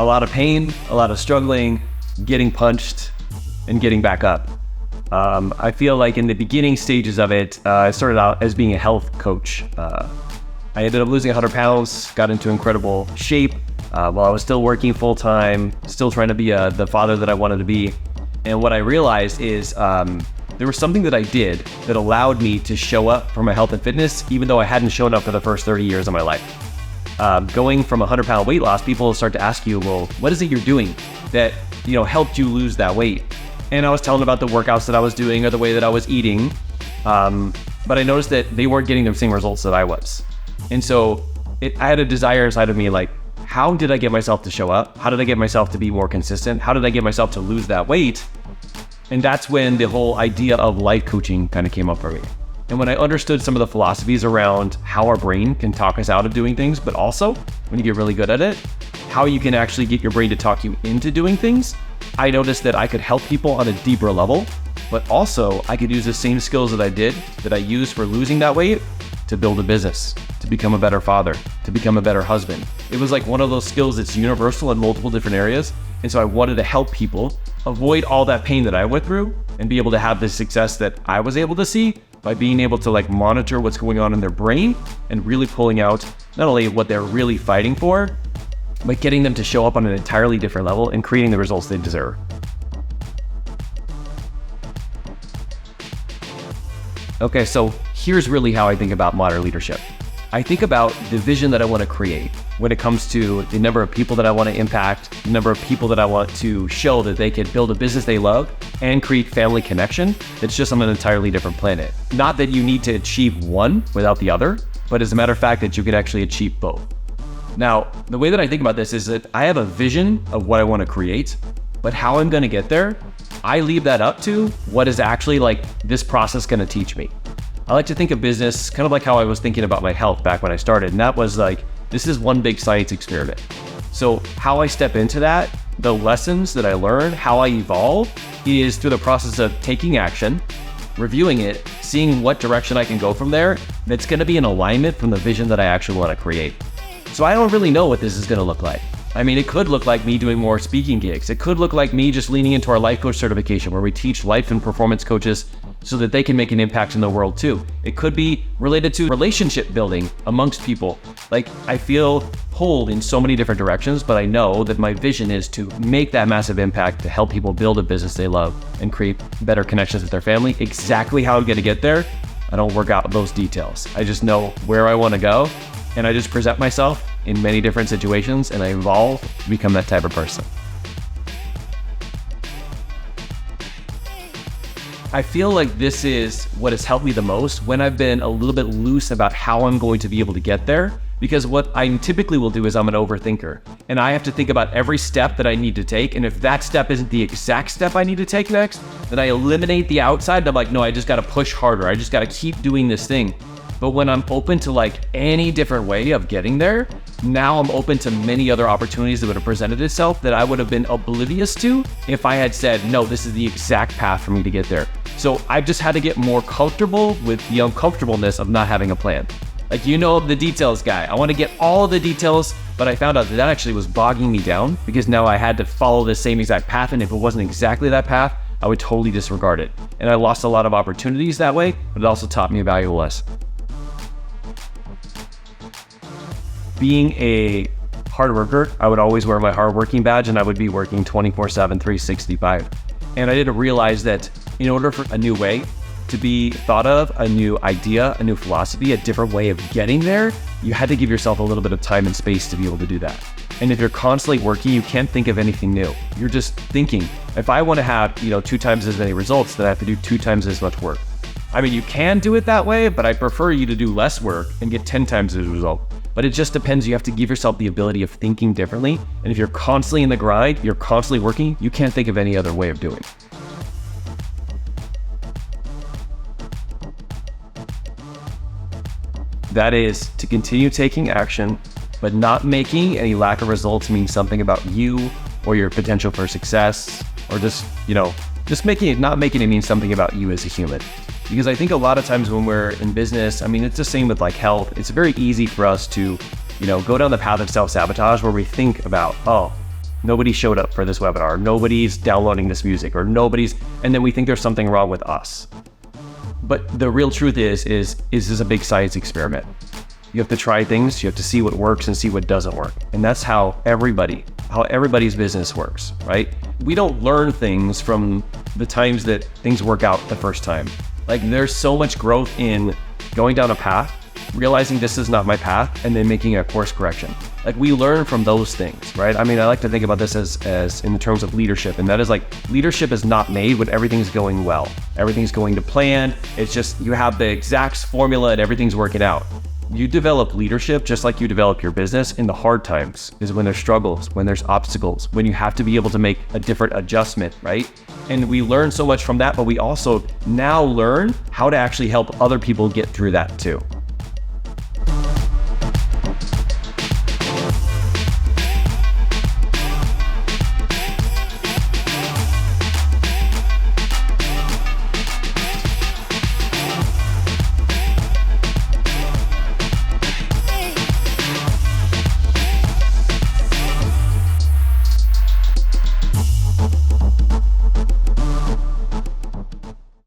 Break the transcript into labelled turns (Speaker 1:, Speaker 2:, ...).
Speaker 1: a lot of pain, a lot of struggling, getting punched, and getting back up. I feel like in the beginning stages of it, I started out as being a health coach. I ended up losing 100 pounds, got into incredible shape while I was still working full time, still trying to be the father that I wanted to be. And what I realized is there was something that I did that allowed me to show up for my health and fitness, even though I hadn't shown up for the first 30 years of my life. Going from 100-pound weight loss, people start to ask you, well, what is it you're doing that, helped you lose that weight? And I was telling about the workouts that I was doing or the way that I was eating. But I noticed that they weren't getting the same results that I was. And so I had a desire inside of me, like, how did I get myself to show up? How did I get myself to be more consistent? How did I get myself to lose that weight? And that's when the whole idea of life coaching kind of came up for me. And when I understood some of the philosophies around how our brain can talk us out of doing things, but also when you get really good at it, how you can actually get your brain to talk you into doing things, I noticed that I could help people on a deeper level, but also I could use the same skills that I used for losing that weight to build a business, to become a better father, to become a better husband. It was like one of those skills that's universal in multiple different areas. And so I wanted to help people avoid all that pain that I went through and be able to have the success that I was able to see by being able to monitor what's going on in their brain and really pulling out not only what they're really fighting for, but getting them to show up on an entirely different level and creating the results they deserve. Okay, so here's really how I think about modern leadership. I think about the vision that I want to create when it comes to the number of people that I want to impact, the number of people that I want to show that they can build a business they love and create family connection that's just on an entirely different planet. Not that you need to achieve one without the other, but as a matter of fact that you can actually achieve both. Now, the way that I think about this is that I have a vision of what I want to create, but how I'm going to get there, I leave that up to what is actually this process going to teach me. I like to think of business kind of like how I was thinking about my health back when I started. And that was this is one big science experiment. So how I step into that, the lessons that I learn, how I evolve is through the process of taking action, reviewing it, seeing what direction I can go from there. That's going to be in alignment from the vision that I actually want to create. So I don't really know what this is going to look like. I mean, it could look like me doing more speaking gigs. It could look like me just leaning into our life coach certification where we teach life and performance coaches so that they can make an impact in the world too. It could be related to relationship building amongst people. I feel pulled in so many different directions, but I know that my vision is to make that massive impact to help people build a business they love and create better connections with their family. Exactly how I'm going to get there, I don't work out those details. I just know where I want to go, and I just present myself in many different situations, and I evolve to become that type of person. I feel like this is what has helped me the most when I've been a little bit loose about how I'm going to be able to get there. Because what I typically will do is I'm an overthinker, and I have to think about every step that I need to take. And if that step isn't the exact step I need to take next, then I eliminate the outside. And I'm like, no, I just got to push harder. I just got to keep doing this thing. But when I'm open to any different way of getting there, now I'm open to many other opportunities that would have presented itself that I would have been oblivious to if I had said, no, this is the exact path for me to get there. So I've just had to get more comfortable with the uncomfortableness of not having a plan. The details guy. I want to get all of the details, but I found out that actually was bogging me down because now I had to follow the same exact path. And if it wasn't exactly that path, I would totally disregard it. And I lost a lot of opportunities that way, but it also taught me a valuable lesson. Being a hard worker, I would always wear my hardworking badge and I would be working 24/7, 365. And I didn't realize that in order for a new way to be thought of, a new idea, a new philosophy, a different way of getting there, you had to give yourself a little bit of time and space to be able to do that. And if you're constantly working, you can't think of anything new. You're just thinking, if I want to have 2 times as many results, then I have to do 2 times as much work. I mean, you can do it that way, but I prefer you to do less work and get 10 times the result. But it just depends. You have to give yourself the ability of thinking differently. And if you're constantly in the grind, you're constantly working, you can't think of any other way of doing it. That is to continue taking action, but not making any lack of results mean something about you or your potential for success, or just not making it mean something about you as a human. Because I think a lot of times when we're in business, I mean, it's the same with health. It's very easy for us to, go down the path of self-sabotage where we think about, nobody showed up for this webinar, nobody's downloading this music, or and then we think there's something wrong with us. But the real truth is this a big science experiment? You have to try things, you have to see what works and see what doesn't work. And that's how everybody's business works, right? We don't learn things from the times that things work out the first time. Like, there's so much growth in going down a path, realizing this is not my path, and then making a course correction. Like, we learn from those things, right? I mean, I like to think about this as in terms of leadership, and that is like, leadership is not made when everything's going well. Everything's going to plan. It's just, you have the exact formula and everything's working out. You develop leadership just like you develop your business in the hard times, is when there's struggles, when there's obstacles, when you have to be able to make a different adjustment, right? And we learn so much from that, but we also now learn how to actually help other people get through that too.